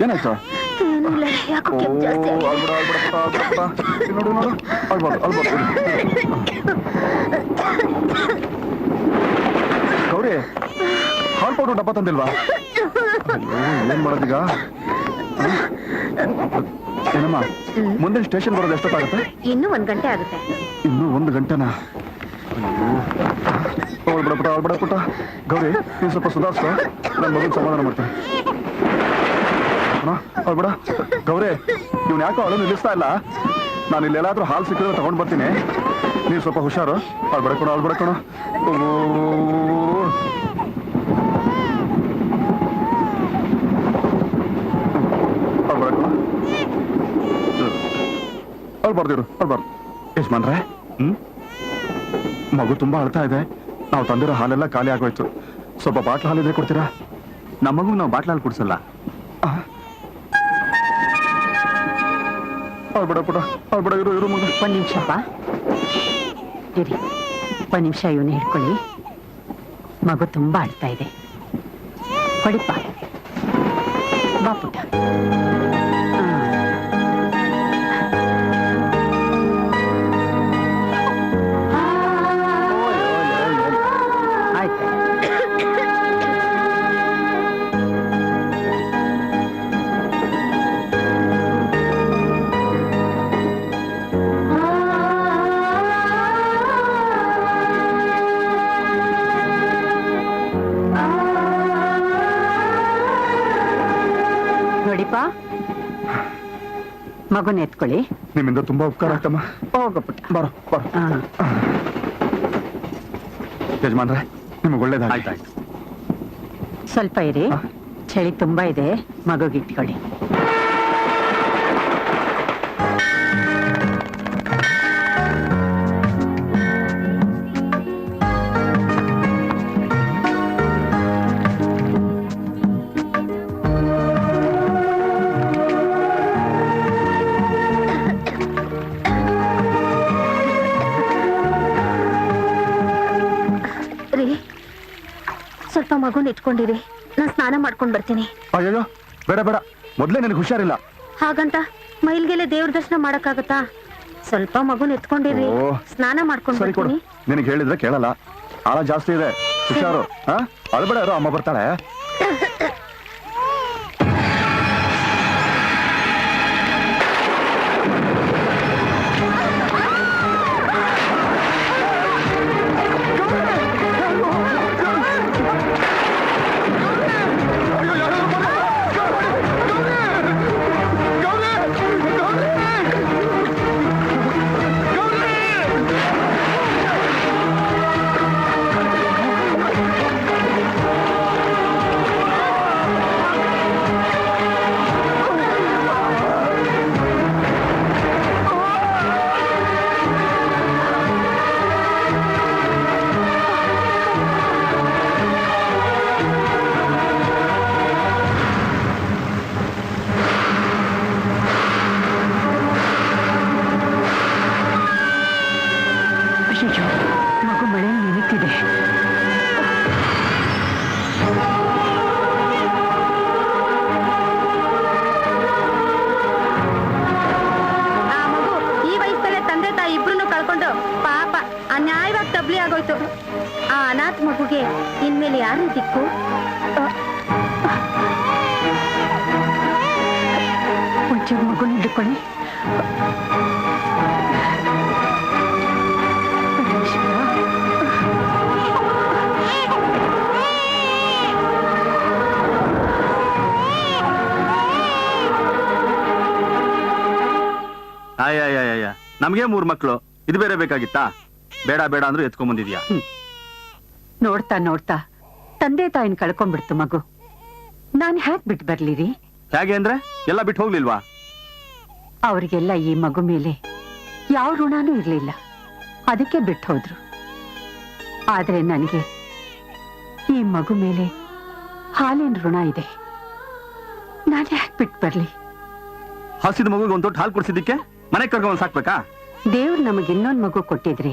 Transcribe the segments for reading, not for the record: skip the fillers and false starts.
ಏನಾಯ್ತು? ಯಾಕೋ ಕೆಮ್ಮು ಜಾಸ್ತಿ ನೋಡು ನೋಡು ಗೌರಿ, ಹಾಲ್ ಪೌಡ್ರು ಡಬ್ಬ ತಂದಿಲ್ವಾ? ಏನ್ ಮಾಡೋದೀಗ? ಏನಮ್ಮ, ಮುಂದೆ ಸ್ಟೇಷನ್ ಬರೋದು ಎಷ್ಟೊತ್ತಾಗುತ್ತೆ? ಇನ್ನೂ 1 ಗಂಟೆ ಆಗುತ್ತೆ. ಇನ್ನೂ 1 ಗಂಟೆನಾ? ಬಿಡಪುಟ ಗೌರಿ, ನೀನ್ ಸ್ವಲ್ಪ ಸುಧಾರಿಸ, ನನ್ನ ಮಗನ್ ಸಮಾಧಾನ ಮಾಡ್ತೇನೆ. ಬಿಡ ಗೌರಿ, ಇವ್ನು ಯಾಕೋ ಅಳು ನಿಲ್ಲಿಸ್ತಾ ಇಲ್ಲ. ನಾನು ಇಲ್ಲೆಲ್ಲಾದ್ರೂ ಹಾಲು ಸಿಕ್ಕಿದ್ರೆ ತಗೊಂಡ್ ಬರ್ತೀನಿ. ನೀವ್ ಸ್ವಲ್ಪ ಹುಷಾರು. ಅಳ್ಬಿಡಕೋಣ ಅಳ್ಬಾರ್ದು. ಯಜಮಾನ್ರೆ, ಮಗು ತುಂಬಾ ಅಳ್ತಾ ಇದೆ. ನಾವು ತಂದಿರೋ ಹಾಲೆಲ್ಲ ಖಾಲಿ ಆಗೋಯ್ತು. ಸ್ವಲ್ಪ ಬಾಟ್ಲ್ ಹಾಲಿದ್ರೆ ಕೊಡ್ತೀರಾ? ನಮ್ಮ ಮಗು ನಾವು ಬಾಟ್ಲ್ ಹಾಲು ಕುಡಿಸಲ್ಲ. ಅಳ್ಬಿಡ ಇರು ಮಗ. 1 ನಿಮಿಷಪ್ಪ ಇರಿ, 1 ನಿಮಿಷ ಇವನು ಹಿಡ್ಕೊಳ್ಳಿ. ಮಗು ತುಂಬಾ ಅಳ್ತಾ ಇದೆ, ಕೊಡಿಪ್ಪ. ಬಾ ಪುಟ್ಟ. ಆಯ್ತು. ನೋಡಿಪ್ಪ, ಮಗುನ ಎತ್ಕೊಳ್ಳಿ. ನಿಮ್ಮಿಂದ ತುಂಬಾ ಉಪಕಾರ ಆಗ್ತಮ್ಮ. ಹೋಗು ಪುಟ್ಟ. ಬರೋ ಯಜಮಾನ್ರೆ, ನಿಮಗೆ ಒಳ್ಳೇದಾಯ್ತು. ಆಯ್ತಾಯ್ತು. ಸ್ವಲ್ಪ ಇರಿ, ಚಳಿ ತುಂಬಾ ಇದೆ, ಮಗುಗಿಟ್ಕೊಳ್ಳಿ. ಸ್ವಲ್ಪ ಮಗುನ ಇಟ್ಕೊಂಡಿರಿ, ನಾನು ಸ್ನಾನ ಮಾಡ್ಕೊಂಡ್ ಬರ್ತೀನಿ. ಅಯ್ಯೋ ಬೇಡ, ಮೊದ್ಲೇ ನನಗೆ ಹುಷಾರಿಲ್ಲ. ಹಾಗಂತ ಮೈಲ್ಗೆಲೆ ದೇವ್ರ ದರ್ಶನ ಮಾಡಕ್ಕಾಗತ್ತಾ? ಸ್ವಲ್ಪ ಮಗುನ ಎತ್ಕೊಂಡಿರಿ, ಸ್ನಾನ ಮಾಡ್ಕೊಂಡ್ ಬರ್ತೀನಿ. ನಿನಗೆ ಹೇಳಿದ್ರೆ ಕೇಳಲ್ಲ, ಆಳ ಜಾಸ್ತಿ ಇದೆ. ಹುಷಾರು. ಅಳ್ಬೇಡ, ಅಮ್ಮ ಬರ್ತಾಳೆ. ಮಗು ಮಳೆ ನೆನಪಿದೆ. ಆ ಮಗು ಈ ವಯಸ್ಸಲ್ಲೇ ತಂದೆ ತಾಯಿ ಇಬ್ರು ಕಳ್ಕೊಂಡು ಪಾಪ ಅನ್ಯಾಯವಾಗಿ ತಬ್ಲಿ ಆಗೋಯ್ತು. ಆ ಅನಾಥ ಮಗುಗೆ ಇನ್ಮೇಲೆ ಯಾರು ದಿಕ್ಕು? ಒಂಚೂರು ಮಗುನ ಹಿಡ್ಕೊಳ್ಳಿ. ಅಯ್ಯ, ನಮ್ಗೆ 3 ಮಕ್ಳು, ಇದು ಬೇರೆ ಬೇಕಾಗಿತ್ತಾ? ಬೇಡ ಅಂದ್ರೂ ಎತ್ಕೊಂಡ್ ಬಂದಿದ್ಯಾ? ನೋಡ್ತಾ ನೋಡ್ತಾ ತಂದೆ ತಾಯಿನ ಕಳ್ಕೊಂಡ್ಬಿಡ್ತು ಮಗು. ನಾನ್ ಹ್ಯಾಕ್ ಬಿಟ್ಟು ಬರ್ಲಿರಿ? ಹೇಗೆ ಅಂದ್ರೆ ಎಲ್ಲ ಬಿಟ್ಟು ಹೋಗ್ಲಿಲ್ವಾ? ಅವ್ರಿಗೆಲ್ಲ ಈ ಮಗು ಮೇಲೆ ಯಾವ ಋಣನೂ ಇರ್ಲಿಲ್ಲ, ಅದಕ್ಕೆ ಬಿಟ್ಟು ಹೋದ್ರು. ಆದ್ರೆ ನನಗೆ ಈ ಮಗು ಮೇಲೆ ಹಾಲಿನ ಋಣ ಇದೆ. ನಾನು ಹ್ಯಾಕ್ ಬಿಟ್ಟು ಬರ್ಲಿ? ಹಸಿದ ಮಗುಗೆ ಒಂದು ತೊಟ್ಟು ಹಾಲು ಕುಡಿಸಿದ್ದಕ್ಕೆ ಮನೆ ಕರ್ಕೊಂಡು ಸಾಕ್ಬೇಕಾ? ದೇವ್ರು ನಮಗೆ ಇನ್ನೊಂದು ಮಗು ಕೊಟ್ಟಿದ್ರೆ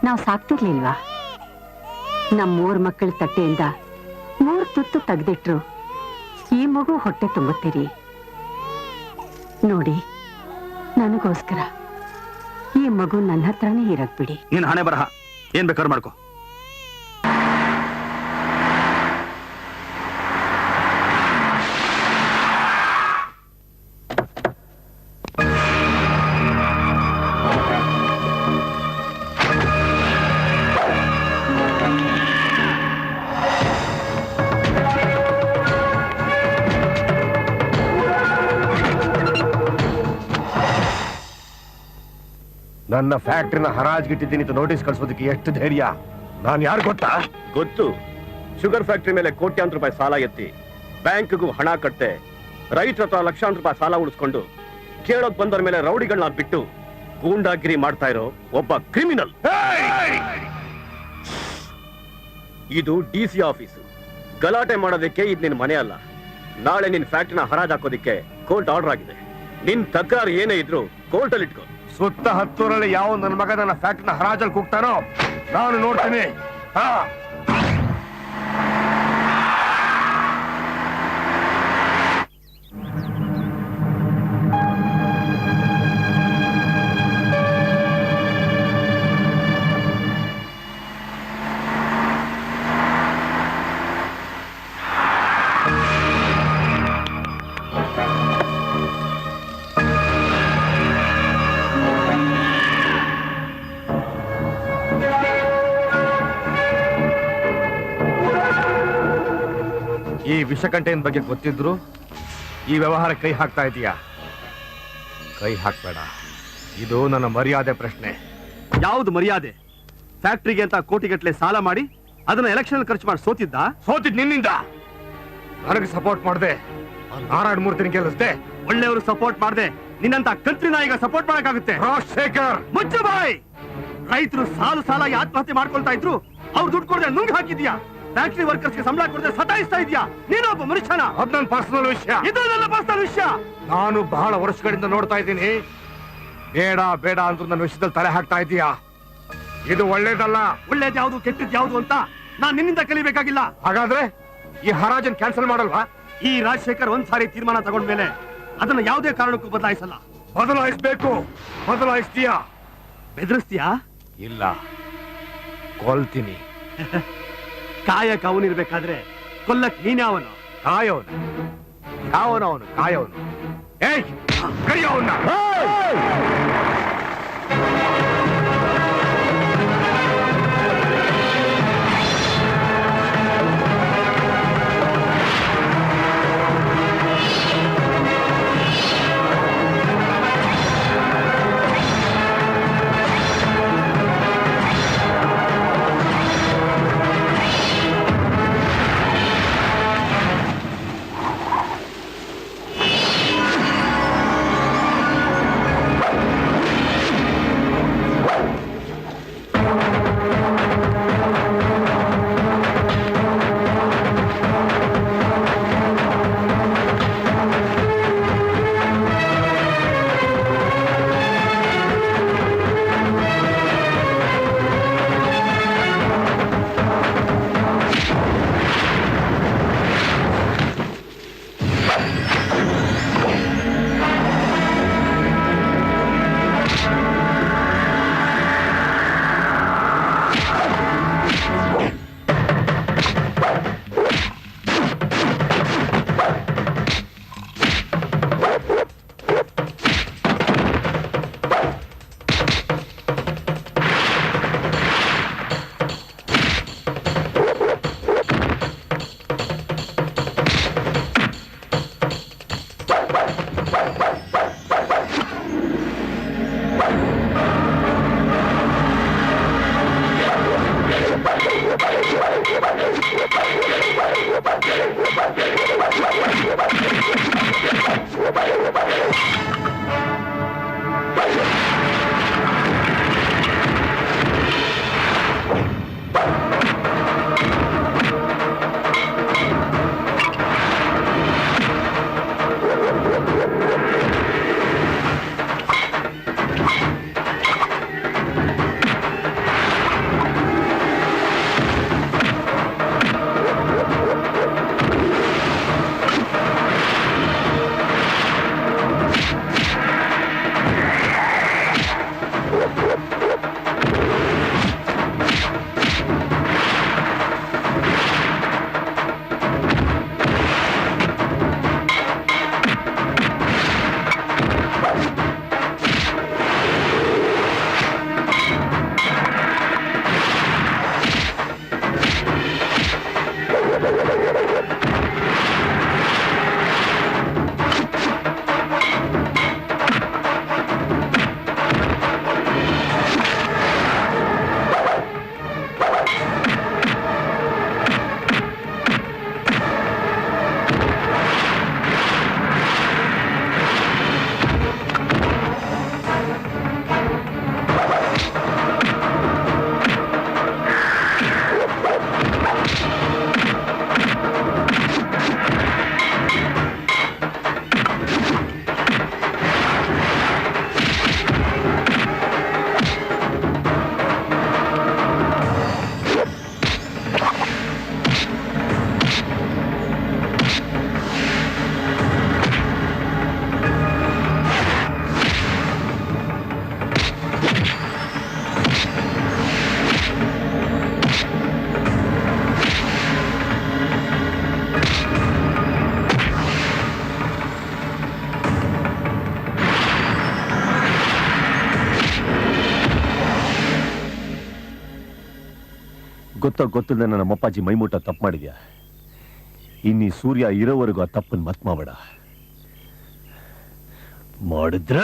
ನಾವು ಸಾಕ್ತಿರ್ಲಿಲ್ವಾ? ನಮ್ಮ 3 ಮಕ್ಕಳ ತಟ್ಟೆಯಿಂದ 3 ತುತ್ತು ತೆಗೆದಿಟ್ರು ಈ ಮಗು ಹೊಟ್ಟೆ ತುಂಬುತ್ತೀರಿ. ನೋಡಿ, ನನಗೋಸ್ಕರ ಈ ಮಗು ನನ್ನ ಹತ್ರನೇ ಇರಕ್ ಬಿಡಿ. ನೀನ್ ಹಣೆ ಬರಹ ಏನ್ ಬೇಕಾದ್ರೂ ಮಾಡ್ಕೋ. ನನ್ನ ಫ್ಯಾಕ್ಟ್ರಿನ ಹರಾಜ್ಗಿಟ್ಟಿದ್ದೀನಿ ನೋಟಿಸ್ ಕಳ್ಸೋದಕ್ಕೆ ಎಷ್ಟು ಧೈರ್ಯ? ನಾನು ಯಾರು ಗೊತ್ತಾ? ಗೊತ್ತು. ಶುಗರ್ ಫ್ಯಾಕ್ಟರಿ ಮೇಲೆ ಕೋಟ್ಯಾಂತರ ರೂಪಾಯಿ ಸಾಲ ಎತ್ತಿ ಬ್ಯಾಂಕ್ಗೂ ಹಣ ಕಟ್ಟೆ ರೈತರ ಹತ್ರ ಲಕ್ಷಾಂತರ ರೂಪಾಯಿ ಸಾಲ ಉಳಿಸ್ಕೊಂಡು ಕೇಳೋಕ್ ಬಂದವ್ರ ಮೇಲೆ ರೌಡಿಗಳನ್ನ ಬಿಟ್ಟು ಗೂಂಡಾಗಿರಿ ಮಾಡ್ತಾ ಇರೋ ಒಬ್ಬ ಕ್ರಿಮಿನಲ್. ಇದು DC ಆಫೀಸು. ಗಲಾಟೆ ಮಾಡೋದಕ್ಕೆ ಇದು ನಿನ್ ಮನೆ ಅಲ್ಲ. ನಾಳೆ ನಿನ್ ಫ್ಯಾಕ್ಟ್ರಿನ ಹರಾಜ್ ಹಾಕೋದಿಕ್ಕೆ ಕೋರ್ಟ್ ಆರ್ಡರ್ ಆಗಿದೆ. ನಿನ್ ತಕರಾರು ಏನೇ ಇದ್ರು ಕೋರ್ಟಲ್ಲಿ ಇಟ್ಕೋ. ಸುತ್ತ ಹತ್ತೂರಲ್ಲಿ ಯಾವ ನನ್ನ ಮಗ ನನ್ನ ಫ್ಯಾಕ್ಟ್ರಿನ ಹರಾಜಲ್ಲಿ ಕೂಗ್ತಾನೋ ನಾನು ನೋಡ್ತೀನಿ. ಈ ವಿಷಕಂಠೆಯ ಬಗ್ಗೆ ಗೊತ್ತಿದ್ರು ಈ ವ್ಯವಹಾರ ಕೈ ಹಾಕ್ತಾ ಇದೀಯಾ? ಕೈ ಹಾಕ್ಬೇಡ. ಇದು ನನ್ನ ಮರ್ಯಾದೆ ಪ್ರಶ್ನೆ. ಯಾವ್ದು ಮರ್ಯಾದೆ? ಫ್ಯಾಕ್ಟ್ರಿಗೆ ಅಂತ ಕೋಟಿಗಟ್ಲೆ ಸಾಲ ಮಾಡಿ ಅದನ್ನ ಎಲೆಕ್ಷನ್ ಖರ್ಚು ಮಾಡಿ ಸೋತಿದ್ ನಿನ್ನಿಂದ. ನನಗೆ ಸಪೋರ್ಟ್ ಮಾಡ್ದೆ ನಾರಾಯಣ ಮೂರ್ತಿನ ಗೆಲ್ಲಿಸ್ದೆ. ಒಳ್ಳೆಯವರು ಸಪೋರ್ಟ್ ಮಾಡ್ದೆ ನಿನ್ನಂತ ಕಂತ್ರಿ ನಾಯಿಗ ಸಪೋರ್ಟ್ ಮಾಡಕ್ಕಾಗುತ್ತೆ? ರಾಜಶೇಖರ್, ಮುಚ್ಚು ಬಾಯ್. ರೈತರು ಸಾಲಾಗಿ ಆತ್ಮಹತ್ಯೆ ಮಾಡ್ಕೊಳ್ತಾ ಇದ್ರು. ಅವ್ರು ದುಡ್ಡು ಕೊಡದೆ ನುಂಗ್ ಹಾಕಿದ್ಯಾ. ಫ್ಯಾಕ್ಟರಿ ವರ್ಕರ್ಸ್ಗೆ ಸಂಬಳ ಕೊಡದೆ ಸತಾಯಿಸ್ತಾ ಇದೆಯಾ. ನೀನೊಬ್ಬ ಮನುಷ್ಯನ? ಅದ್ ನನ್ನ ಪರ್ಸನಲ್ ವಿಷಯ. ಇದು ನನ್ನ ಪರ್ಸನಲ್ ವಿಷಯ. ನಾನು ಬಹಳ ವರ್ಷಗಳಿಂದ ನೋಡ್ತಾ ಇದ್ದೀನಿ. ಬೇಡ ಬೇಡ ಅಂದ್ರೂ ನನ್ನ ವಿಷಯದಲ್ಲಿ ತಲೆ ಹಾಕ್ತಾ ಇದೀಯಾ. ಇದು ಒಳ್ಳೇದಲ್ಲ. ಒಳ್ಳೇದ್ ಯಾವ್ದು ಕೆಟ್ಟದ್ ಯಾವ್ದು ಅಂತ ನಾನ್ ನಿನ್ನಿಂದ ಕಲಿಬೇಕಾಗಿಲ್ಲ. ಹಾಗಾದ್ರೆ ಈ ಹರಾಜನ್ ಕ್ಯಾನ್ಸಲ್ ಮಾಡಲ್ವಾ? ಈ ರಾಜಶೇಖರ್ ಒಂದ್ಸಾರಿ ತೀರ್ಮಾನ ತಗೊಂಡ್ಮೇಲೆ ಅದನ್ನ ಯಾವುದೇ ಕಾರಣಕ್ಕೂ ಬದಲಾಯಿಸಲ್ಲ. ಬದಲಾಯಿಸ್ಬೇಕು. ಬದಲಾಯಿಸ್ತೀಯಾ? ಬೆದರಿಸ್ತೀಯಾ? ಇಲ್ಲ, ಕೊಲ್ತೀನಿ. ಕಾಯಕ ಅವನಿರ್ಬೇಕಾದ್ರೆ ಕೊಲ್ಲಕ್ ನೀನ್ಯಾವನು? ಕಾಯೋನು. ಯಾವನವನು ಕಾಯೋನು? ಏಯ್, ಕೈಯವನ್ನ. ಗೊತ್ತಿಲ್ಲದೆ ನನ್ನ ಅಪ್ಪಾಜಿ ಮೈಮೂಟ ತಪ್ಪು ಮಾಡಿದ್ಯಾ. ಇನ್ನೀ ಸೂರ್ಯ ಇರೋವರೆಗೂ ಆ ತಪ್ಪನ್ನು ಮತ್ ಮಾಡಬೇಡ. ಮಾಡಿದ್ರ